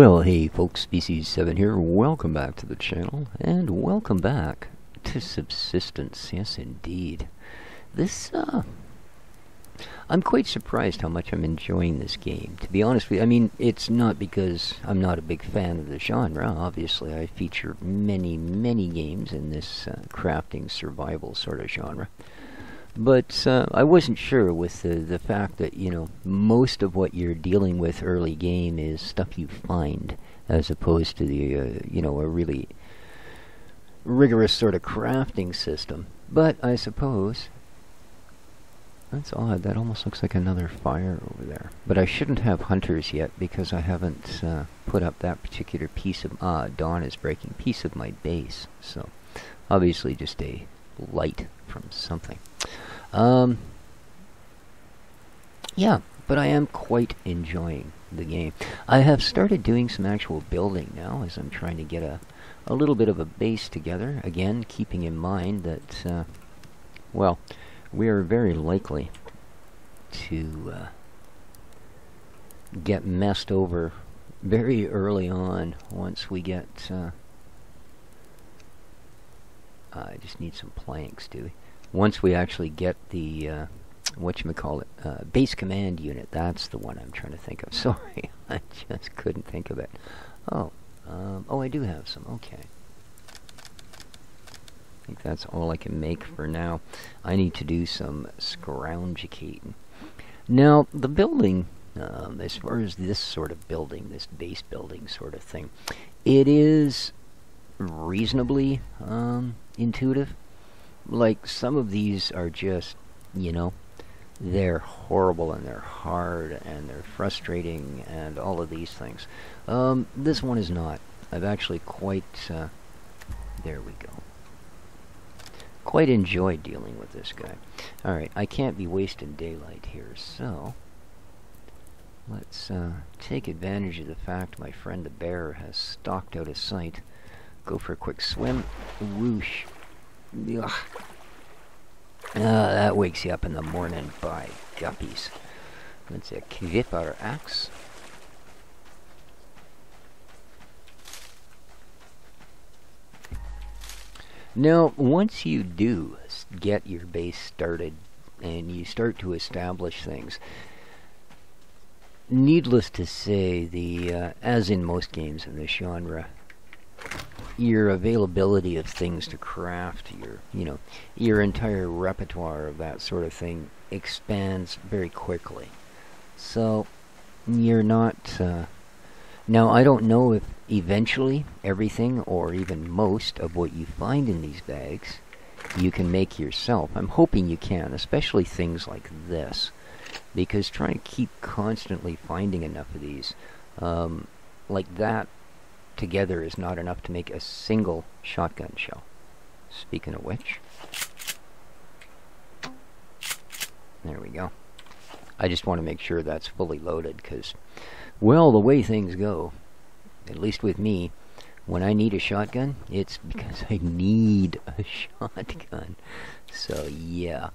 Well, hey folks, Species 7 here. Welcome back to the channel, and welcome back to Subsistence. Yes, indeed. This, I'm quite surprised how much I'm enjoying this game. To be honest with you, I mean, it's not because I'm not a big fan of the genre. Obviously, I feature many games in this crafting survival sort of genre. But I wasn't sure with the fact that, you know, most of what you're dealing with early game is stuff you find, as opposed to the, you know, a really rigorous sort of crafting system. But I suppose that's odd. That almost looks like another fire over there. But I shouldn't have hunters yet because I haven't put up that particular piece of... dawn is breaking. Piece of my base. So, obviously just a light from something. Yeah, but I am quite enjoying the game. I have started doing some actual building now as I'm trying to get a little bit of a base together. Again, keeping in mind that, well, we are very likely to get messed over very early on once we get... I just need some planks, do we? Once we actually get the, whatchamacallit, base command unit, that's the one I'm trying to think of. Sorry, I just couldn't think of it. Oh, oh, I do have some, okay. I think that's all I can make for now. I need to do some scroungicating. Now, the building, as far as this sort of building, this base building sort of thing, it is reasonably intuitive. Like, some of these are just, you know, they're horrible and they're hard and they're frustrating and all of these things. This one is not. I've actually quite, there we go. Quite enjoyed dealing with this guy. Alright, I can't be wasting daylight here, so let's take advantage of the fact my friend the bear has stalked out of sight. Go for a quick swim. Whoosh. Ugh. That wakes you up in the morning, by guppies. Let's equip our axe. Now, once you do get your base started and you start to establish things, needless to say, the as in most games in this genre, your availability of things to craft, your entire repertoire of that sort of thing expands very quickly. So you're not now I don't know if eventually everything or even most of what you find in these bags you can make yourself. I'm hoping you can, especially things like this, because trying to keep constantly finding enough of these like that together is not enough to make a single shotgun shell. Speaking of which, there we go. I just want to make sure that's fully loaded because, well, the way things go, at least with me, when I need a shotgun, it's because I need a shotgun. So yeah.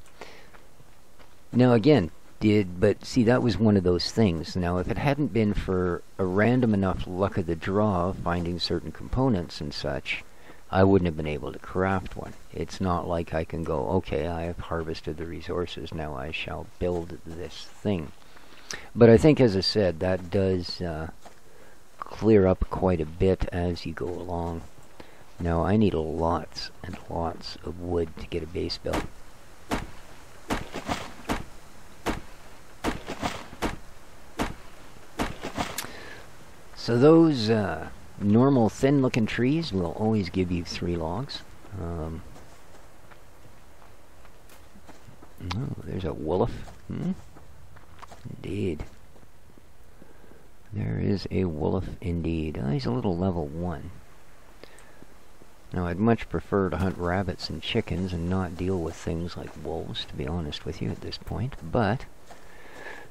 Now again, but see, that was one of those things. Now, if it hadn't been for a random enough luck of the draw, finding certain components and such, I wouldn't have been able to craft one. It's not like I can go, okay, I have harvested the resources, now I shall build this thing. But I think, as I said, that does clear up quite a bit as you go along. Now, I need lots and lots of wood to get a base built. So those normal thin-looking trees will always give you 3 logs. Oh, there's a wolf. Indeed. There is a wolf indeed. Oh, he's a little level 1. Now, I'd much prefer to hunt rabbits and chickens and not deal with things like wolves, to be honest with you at this point, but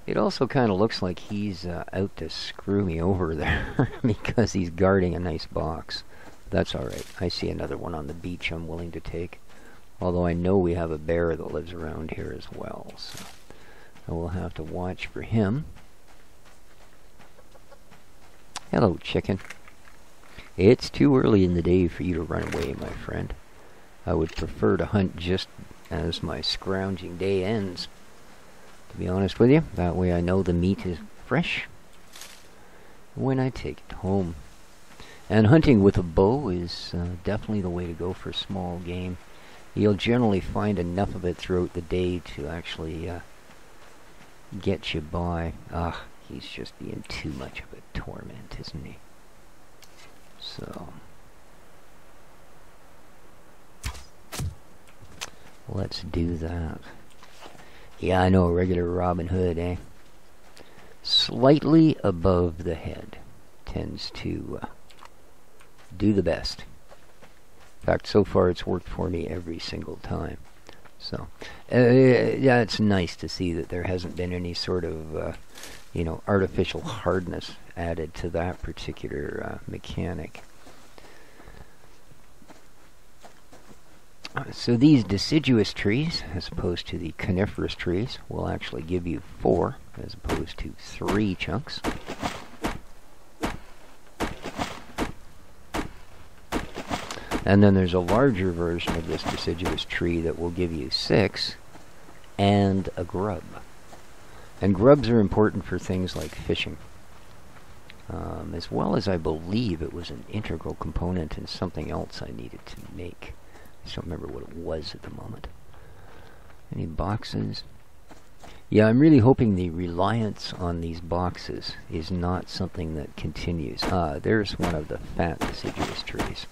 it also kind of looks like he's out to screw me over there because he's guarding a nice box. That's alright. I see another one on the beach I'm willing to take. Although I know we have a bear that lives around here as well, so I will have to watch for him. Hello, chicken. It's too early in the day for you to run away, my friend. I would prefer to hunt just as my scrounging day ends, to be honest with you. That way I know the meat is fresh when I take it home. And hunting with a bow is definitely the way to go for small game. You'll generally find enough of it throughout the day to actually get you by. He's just being too much of a torment, isn't he? So, let's do that. Yeah, I know, regular Robin Hood, eh? Slightly above the head tends to do the best. In fact, so far it's worked for me every single time. So, yeah, it's nice to see that there hasn't been any sort of, artificial hardness added to that particular mechanic. So these deciduous trees, as opposed to the coniferous trees, will actually give you 4 as opposed to 3 chunks. And then there's a larger version of this deciduous tree that will give you 6 and a grub. And grubs are important for things like fishing, as well as I believe it was an integral component in something else I needed to make. I don't remember what it was at the moment. Any boxes? Yeah, I'm really hoping the reliance on these boxes is not something that continues. There's one of the fat deciduous trees.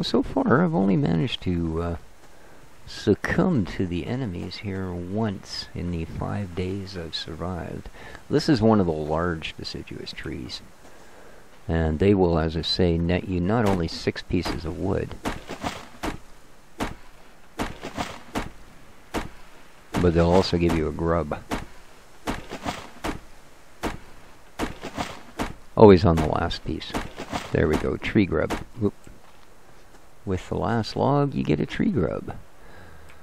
So far I've only managed to succumb to the enemies here once in the 5 days I've survived. This is one of the large deciduous trees, and they will, as I say, net you not only 6 pieces of wood, but they'll also give you a grub. Always on the last piece. There we go, tree grub. Whoop. With the last log, you get a tree grub.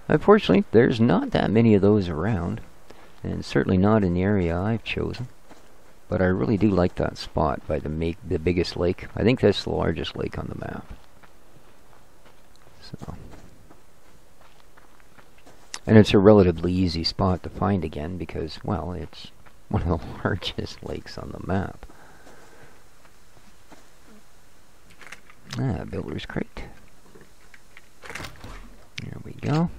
Unfortunately, there's not that many of those around, and certainly not in the area I've chosen. But I really do like that spot by the biggest lake. I think that's the largest lake on the map. So, and it's a relatively easy spot to find again because, well, it's one of the largest lakes on the map. Builder's crate. There we go.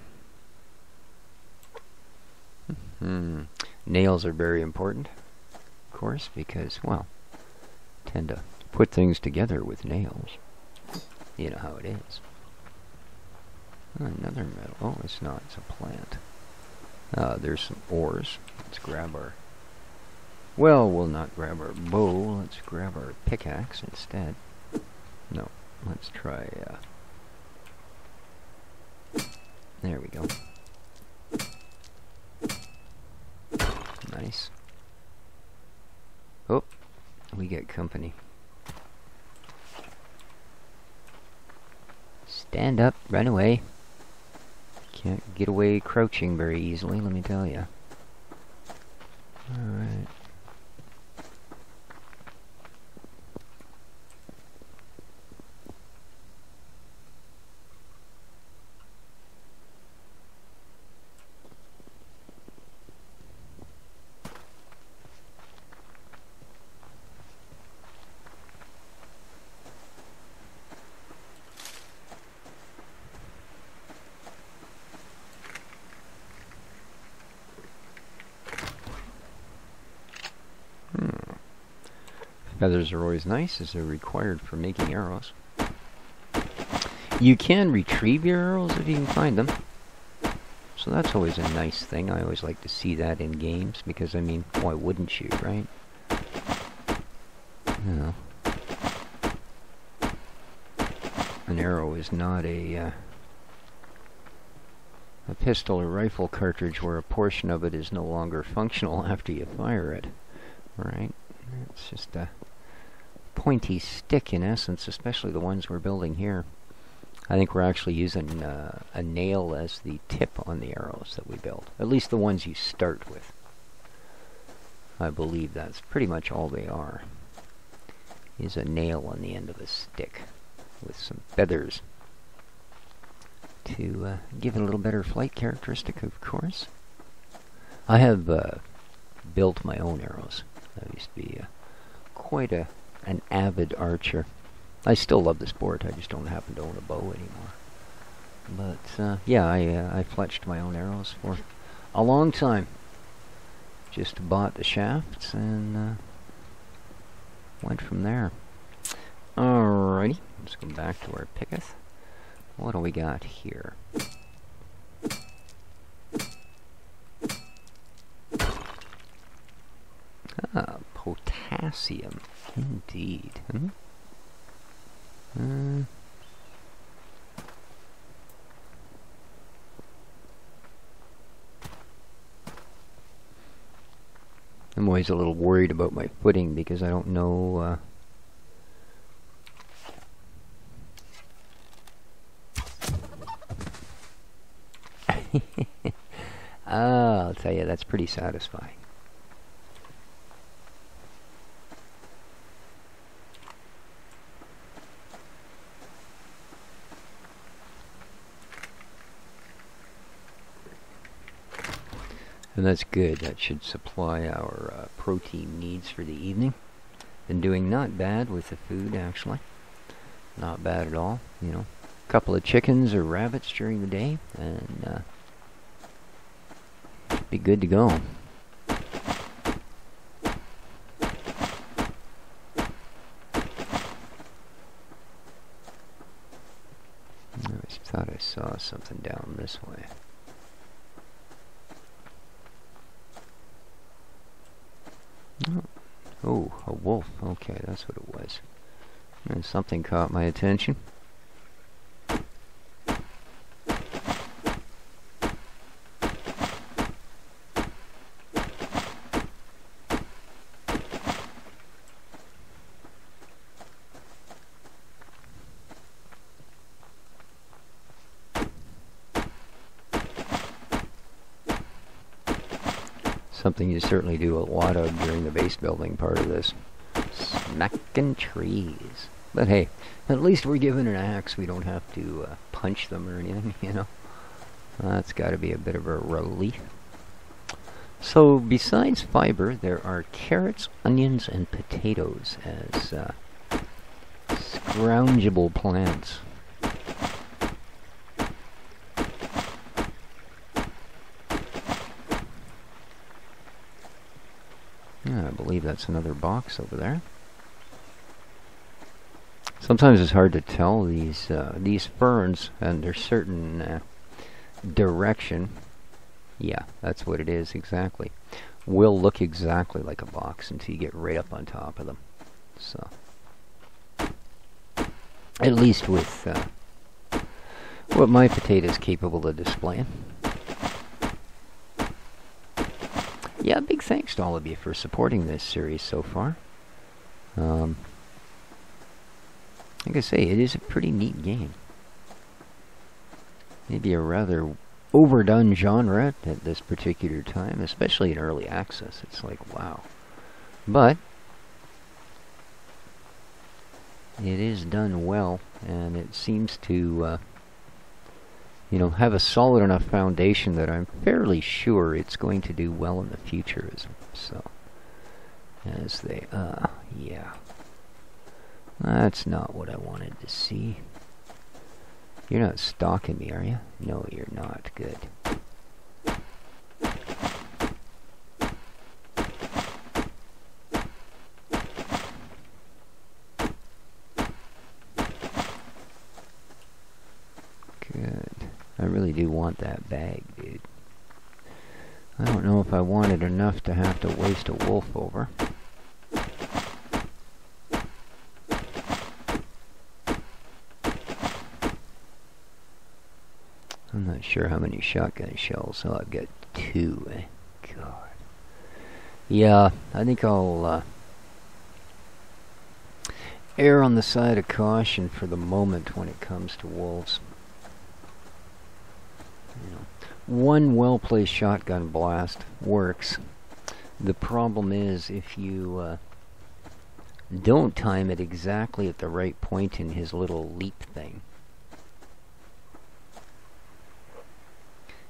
Nails are very important, of course, because, well, tend to put things together with nails. You know how it is. Another metal. Oh, it's not. It's a plant. There's some ores. Let's grab our... Well, we'll not grab our bow. Let's grab our pickaxe instead. No. Let's try... There we go. Nice. Oh, we get company. Stand up, run away. Can't get away crouching very easily, let me tell you. Alright. Feathers are always nice, as they're required for making arrows. You can retrieve your arrows if you can find them. So that's always a nice thing. I always like to see that in games, because, I mean, why wouldn't you, right? You know. An arrow is not a a pistol or rifle cartridge where a portion of it is no longer functional after you fire it. Right? It's just a pointy stick in essence, especially the ones we're building here. I think we're actually using a nail as the tip on the arrows that we build. At least the ones you start with. I believe that's pretty much all they are. Is a nail on the end of a stick with some feathers to give it a little better flight characteristic, of course. I have built my own arrows. I used to be quite an avid archer. I still love the sport, I just don't happen to own a bow anymore. But yeah, I fletched my own arrows for a long time. Just bought the shafts and went from there. Alrighty, let's go back to our picketh. What do we got here? Ah, potassium. Indeed. I'm always a little worried about my footing because I don't know I'll tell you, that's pretty satisfying. And that's good. That should supply our protein needs for the evening. Been doing not bad with the food, actually. Not bad at all. You know, a couple of chickens or rabbits during the day, and be good to go. I thought I saw something down this way. Oh, a wolf. Okay, that's what it was. And something caught my attention. Something you certainly do a lot of during the base building part of this. Smacking trees. But hey, at least we're given an axe. We don't have to punch them or anything, you know. That's got to be a bit of a relief. So besides fiber, there are carrots, onions, and potatoes as scroungeable plants. I believe that's another box over there. Sometimes it's hard to tell these ferns and their certain direction. Yeah, that's what it is exactly. Will look exactly like a box until you get right up on top of them. So, at least with what my potato is capable of displaying. Yeah, big thanks to all of you for supporting this series so far. Like I say, it is a pretty neat game. Maybe a rather overdone genre at this particular time, especially in early access. It's like, wow. But it is done well, and it seems to you know, have a solid enough foundation that I'm fairly sure it's going to do well in the future. So, as they, yeah. That's not what I wanted to see. You're not stalking me, are you? No, you're not. Good. Good. I really do want that bag, dude. I don't know if I want it enough to have to waste a wolf over. I'm not sure how many shotgun shells. Oh, I've got 2. God. Yeah, I think I'll err on the side of caution for the moment when it comes to wolves. You know, one well-placed shotgun blast works. The problem is if you don't time it exactly at the right point in his little leap thing,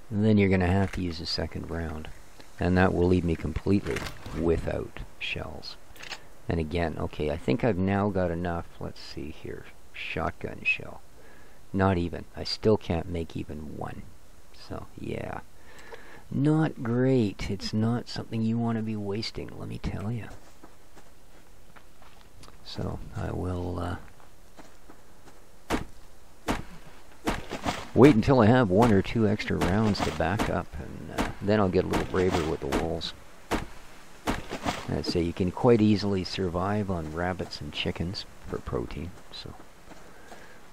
and then you're going to have to use a second round. And that will leave me completely without shells. And again, okay, I think I've now got enough. Let's see here. Shotgun shell. Not even. I still can't make even one. So, yeah. Not great. It's not something you want to be wasting, let me tell you. So, I will wait until I have 1 or 2 extra rounds to back up, and then I'll get a little braver with the wolves. I'd say you can quite easily survive on rabbits and chickens for protein, so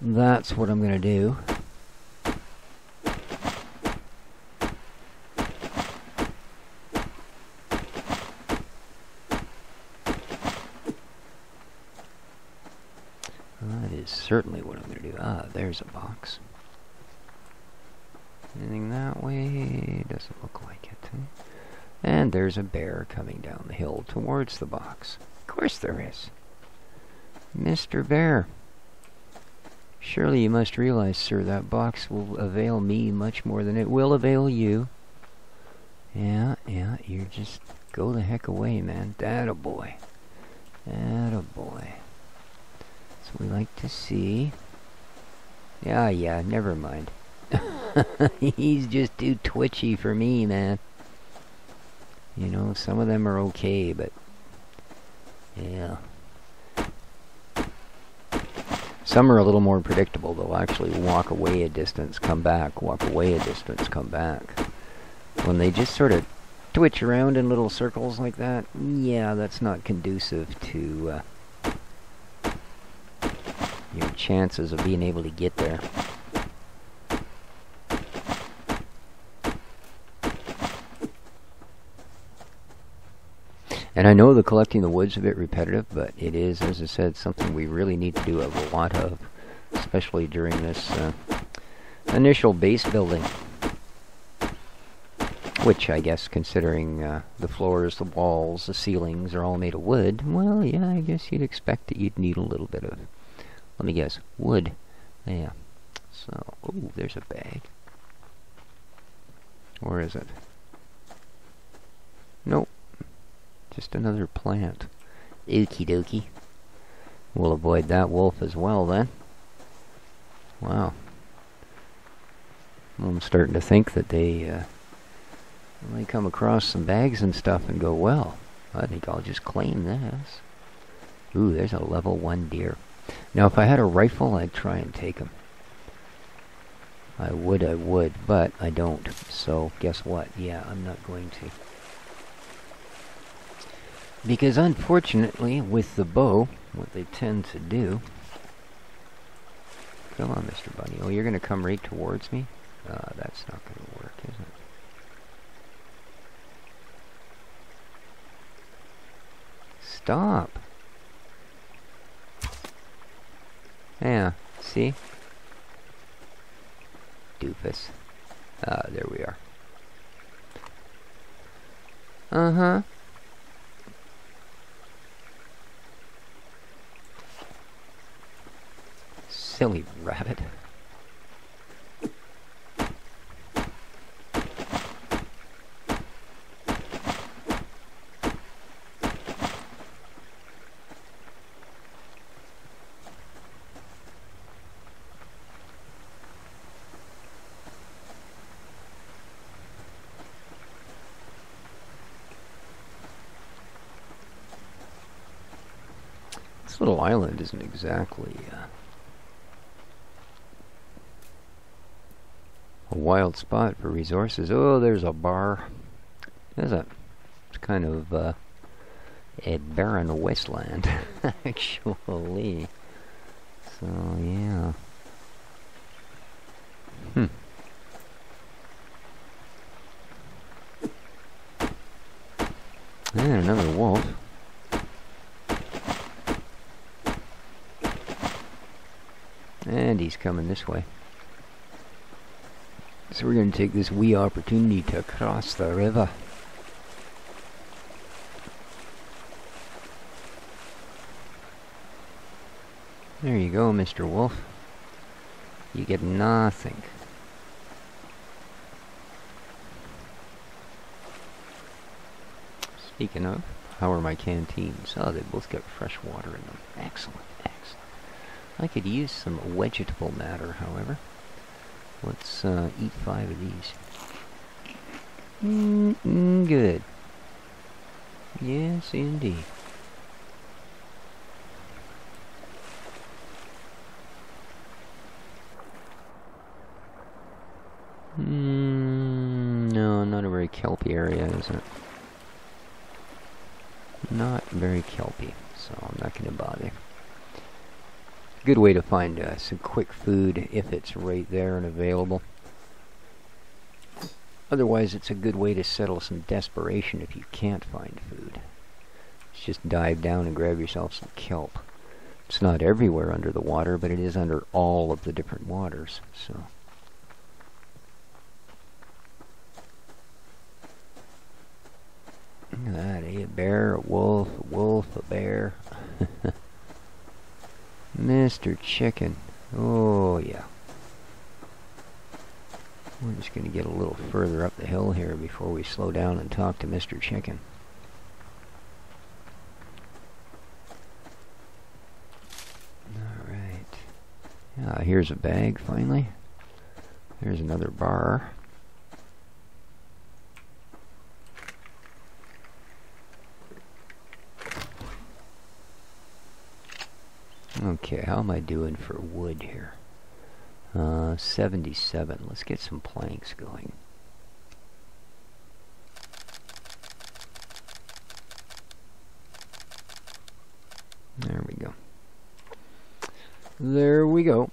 that's what I'm going to do. That is certainly what I'm going to do. Ah, there's a box. Anything that way? Doesn't look like it. And there's a bear coming down the hill towards the box. Of course there is. Mr. Bear. Surely you must realize, sir, that box will avail me much more than it will avail you. Yeah, you just go the heck away, man. Attaboy. Attaboy. So we like to see. Yeah, never mind. He's just too twitchy for me, man. You know, some of them are okay, but yeah. Some are a little more predictable. They'll actually walk away a distance, come back, walk away a distance, come back. When they just sort of twitch around in little circles like that, yeah, that's not conducive to your chances of being able to get there. And I know the collecting the wood's a bit repetitive, but it is, as I said, something we really need to do a lot of, especially during this initial base building. Which, I guess, considering the floors, the walls, the ceilings are all made of wood, well, yeah, I guess you'd expect that you'd need a little bit of, let me guess, wood. Yeah. So, ooh, there's a bag. Or is it? Nope. Just another plant. Okie dokie. We'll avoid that wolf as well then. Wow. I'm starting to think that they come across some bags and stuff and go, well, I think I'll just claim this. Ooh, there's a level 1 deer. Now if I had a rifle, I'd try and take him. I would, but I don't. So guess what? Yeah, I'm not going to. Because unfortunately, with the bow, what they tend to do... Come on, Mr. Bunny. Oh, you're going to come right towards me? That's not going to work, is it? Stop! Yeah, see? Doofus. There we are. Uh-huh. Silly rabbit. This little island isn't exactly a wild spot for resources. Oh, there's a bar. It's kind of a barren wasteland, actually. So, yeah. And another wolf. And he's coming this way. So we're going to take this wee opportunity to cross the river. There you go, Mr. Wolf. You get nothing. Speaking of, how are my canteens? Oh, they both got fresh water in them. Excellent, excellent. I could use some vegetable matter, however. Let's eat 5 of these. Good. Yes, indeed. No, not a very kelpy area, is it? Not very kelpy, so I'm not going to bother. Good way to find some quick food if it's right there and available. Otherwise, it's a good way to settle some desperation if you can't find food. Just dive down and grab yourself some kelp. It's not everywhere under the water, but it is under all of the different waters, so... Look at that, a bear, a wolf, a bear. Mr. Chicken. Oh, yeah. We're just going to get a little further up the hill here before we slow down and talk to Mr. Chicken. Alright. Yeah, here's a bag, finally. There's another bar. Okay, how am I doing for wood here? 77. Let's get some planks going. There we go. There we go.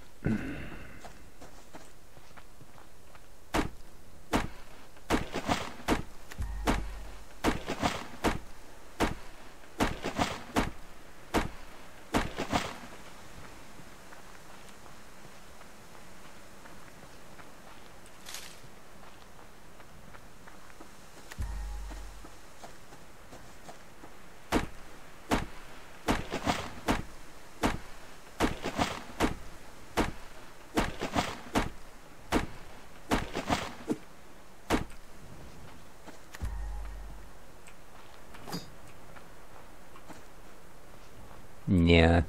Yeah.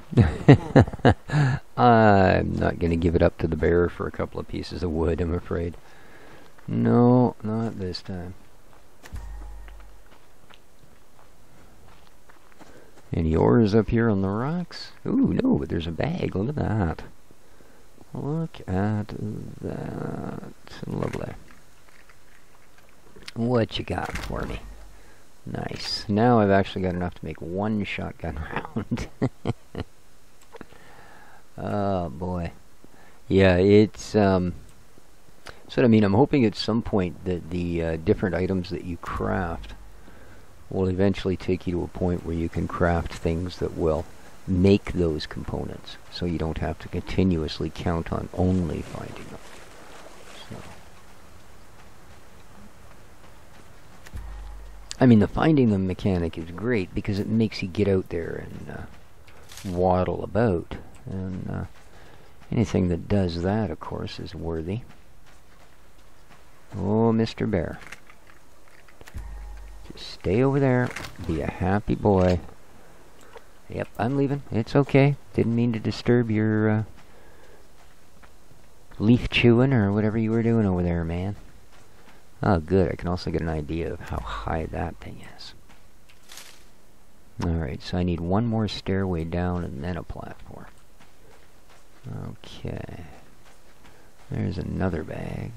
I'm not going to give it up to the bear for a couple of pieces of wood, I'm afraid. No, not this time. Any ores up here on the rocks? Ooh, no, but there's a bag. Look at that. Look at that. Lovely. What you got for me? Nice. Now I've actually got enough to make one shotgun round. Oh, boy. Yeah, it's, so I mean, I'm hoping at some point that the different items that you craft will eventually take you to a point where you can craft things that will make those components, so you don't have to continuously count on only finding them. So. I mean, the finding them mechanic is great because it makes you get out there and waddle about, and anything that does that, of course, is worthy. Oh, Mr. Bear. Just stay over there. Be a happy boy. Yep, I'm leaving. It's okay. Didn't mean to disturb your leaf chewing or whatever you were doing over there, man. Oh, good. I can also get an idea of how high that thing is. Alright, so I need one more stairway down and then a platform. Okay. There's another bag.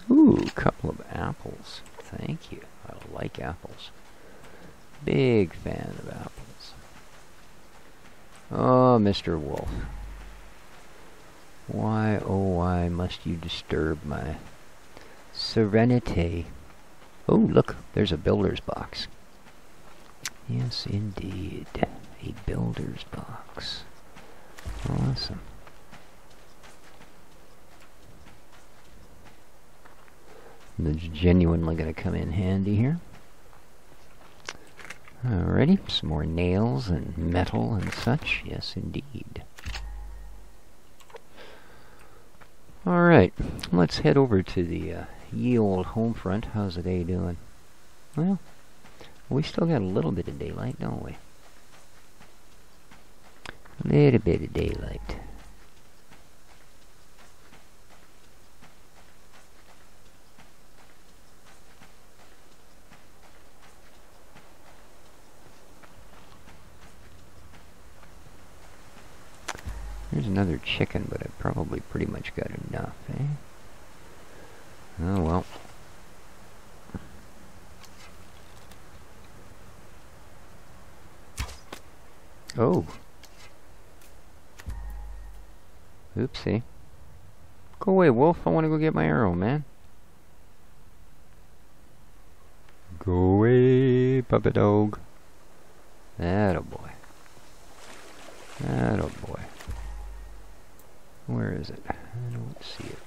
Ooh, a couple of apples. Thank you. I like apples. Big fan of apples. Oh, Mr. Wolf. Why, oh why must you disturb my serenity? Oh, look, there's a builder's box. Yes, indeed. A builder's box. Awesome. That's genuinely going to come in handy here. Alrighty, some more nails and metal and such. Yes, indeed. Alright, let's head over to the ye old home front. How's the day doing? Well, we still got a little bit of daylight, don't we? A little bit of daylight. There's another chicken, but I've probably pretty much got enough, eh? Oh well. Oh. Oopsie. Go away, wolf. I want to go get my arrow, man. Go away, puppy dog. Attaboy. Attaboy. Where is it? I don't see it.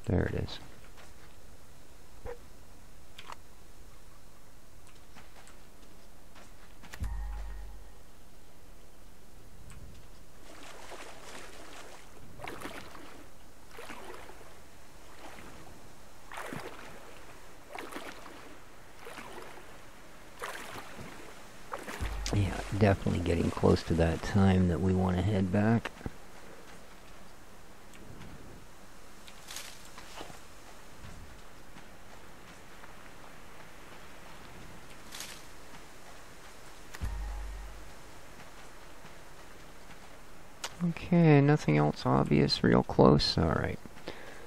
There it is. Yeah, definitely getting close to that time that we want to head back. Okay, nothing else obvious, real close. Alright.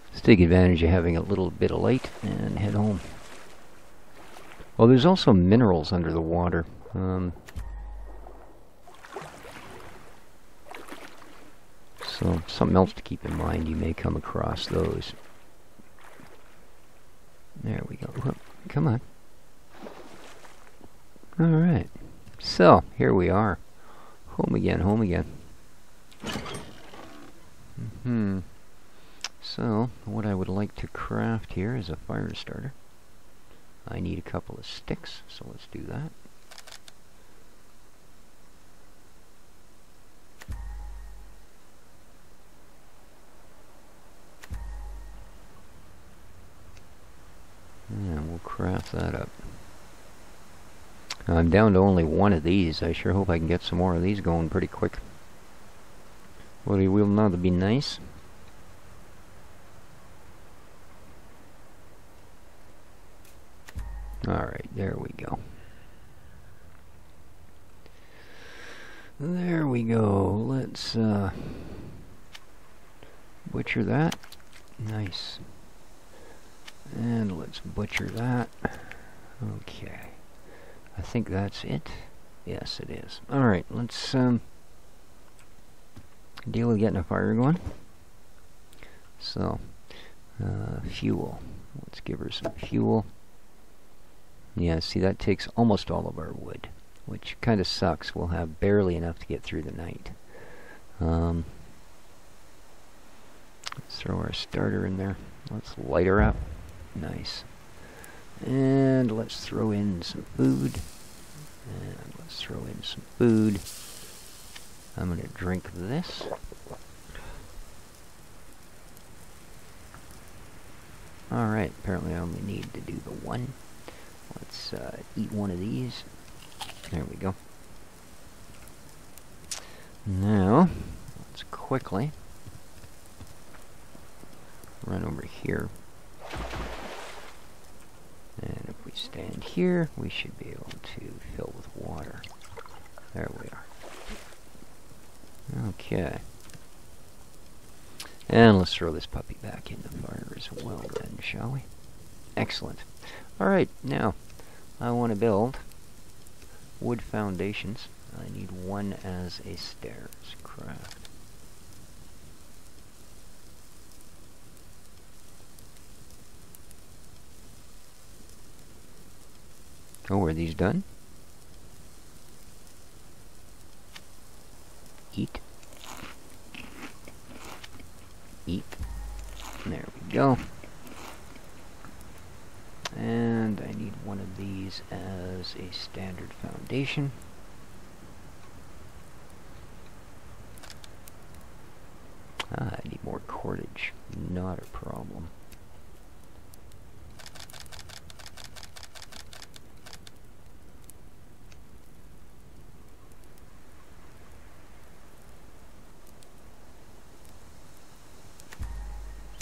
Let's take advantage of having a little bit of light and head home. Well, there's also minerals under the water. So, something else to keep in mind, you may come across those. There we go. Whoop, come on. Alright. So, here we are. Home again, home again. So, what I would like to craft here is a fire starter. I need a couple of sticks, so let's do that. And we'll craft that up. I'm down to only one of these. I sure hope I can get some more of these going pretty quick. Well, you will know that'd be nice. Alright, there we go. There we go. Let's butcher that. Nice. And let's butcher that. Okay. I think that's it. Yes, it is. Alright, let's deal with getting a fire going. So, fuel. Let's give her some fuel. Yeah, see, that takes almost all of our wood, which kind of sucks. We'll have barely enough to get through the night. Let's throw our starter in there. Let's light her up. Nice. And let's throw in some food. And let's throw in some food. I'm going to drink this. Alright, apparently I only need to do the one. Let's eat one of these. There we go. Now, let's quickly run over here. And if we stand here, we should be able to fill with water. There we are. Okay. And let's throw this puppy back in the fire as well then, shall we? Excellent. Alright, now, I want to build wood foundations. I need one as a stairs. Craft. Oh, are these done? Eat. Eat. There we go. And I need one of these as a standard foundation. Ah, I need more cordage. Not a problem.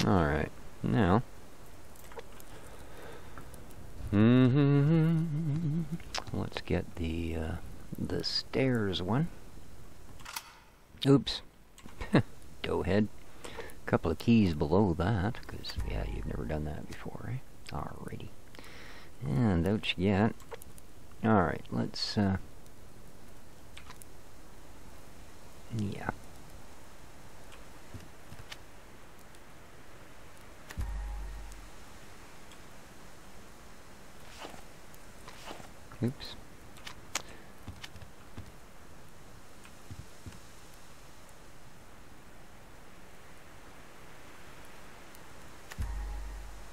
Alright, now let's get the stairs one. Oops. Go ahead. A couple of keys below that, because, yeah, you've never done that before, right? Alrighty. And out you get. Alright, let's, yeah. Oops.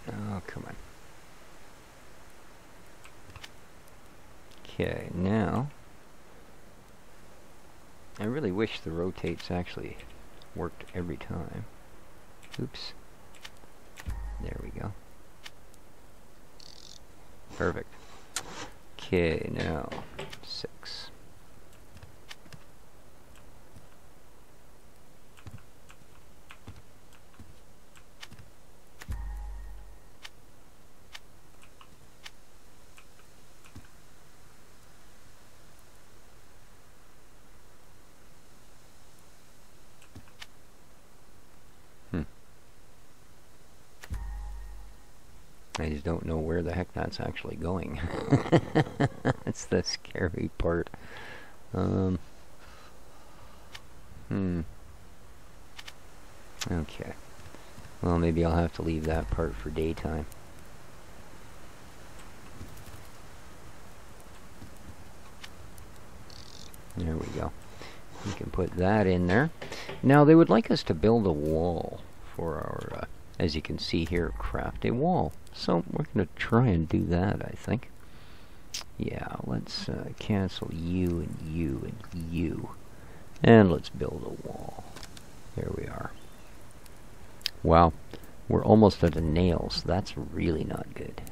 Oh, come on. Okay, now I really wish the rotates actually worked every time. Oops. There we go. Perfect. Okay, now 6. I just don't know where the heck that's actually going. That's the scary part. Okay. Well, maybe I'll have to leave that part for daytime. There we go. We can put that in there. Now, they would like us to build a wall for our, as you can see here, craft a wall. So we're going to try and do that, I think. Yeah, let's cancel you and you and you. And let's build a wall. There we are. Wow, we're almost out of nails. That's really not good.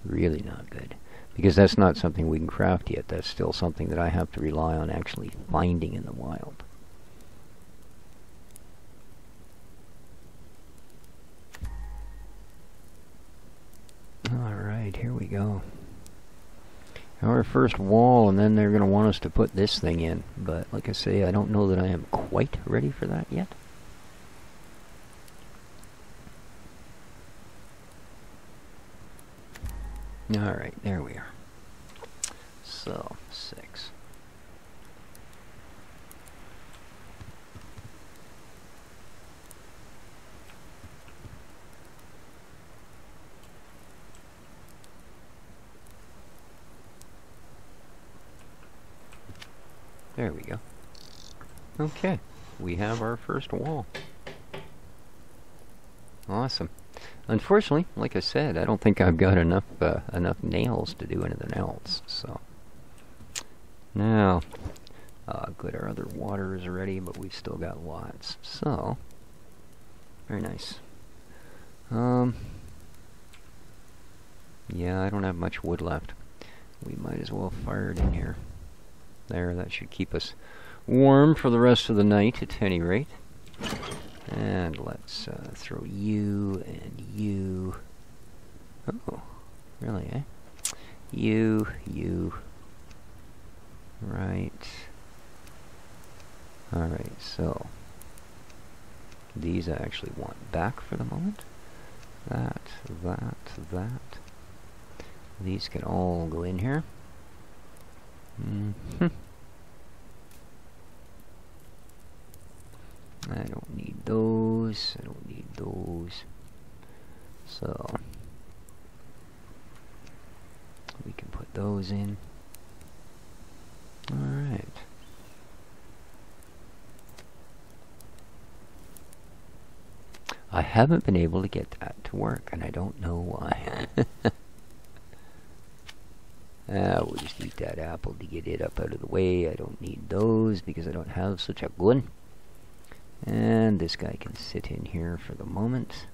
Really not good. Because that's not something we can craft yet. That's still something that I have to rely on actually finding in the wild. Alright, here we go. Our first wall, and then they're going to want us to put this thing in. But like I say, I don't know that I am quite ready for that yet. Alright, there we are. So, 6. There we go. Okay, we have our first wall. Awesome. Unfortunately, like I said, I don't think I've got enough nails to do anything else. So now, good. Our other water is ready, but we've still got lots. So very nice. Yeah, I don't have much wood left. We might as well fire it in here. There, that should keep us warm for the rest of the night, at any rate. And let's throw you and you. Oh, really, eh? You. Right. Alright, so these I actually want back for the moment. That. These can all go in here. I don't need those. I don't need those. So we can put those in. Alright. I haven't been able to get that to work, and I don't know why. We'll just eat that apple to get it up out of the way. I don't need those because I don't have such a gun. And this guy can sit in here for the moment.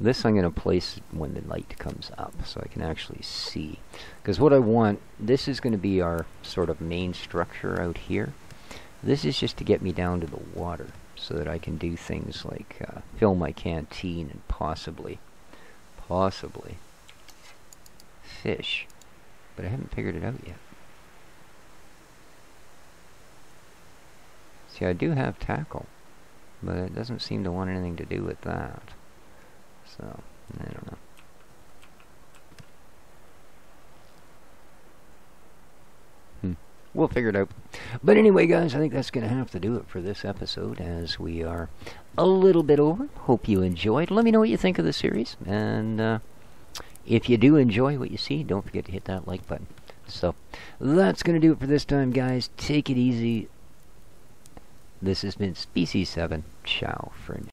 This I'm going to place when the light comes up so I can actually see. Because what I want, this is going to be our sort of main structure out here. This is just to get me down to the water so that I can do things like fill my canteen and possibly fish. But I haven't figured it out yet. See, I do have tackle, but it doesn't seem to want anything to do with that. So, I don't know. We'll figure it out. But anyway, guys, I think that's going to have to do it for this episode, as we are a little bit over. Hope you enjoyed. Let me know what you think of the series, and if you do enjoy what you see, don't forget to hit that like button. So, that's going to do it for this time, guys. Take it easy. This has been Species 7. Ciao for now.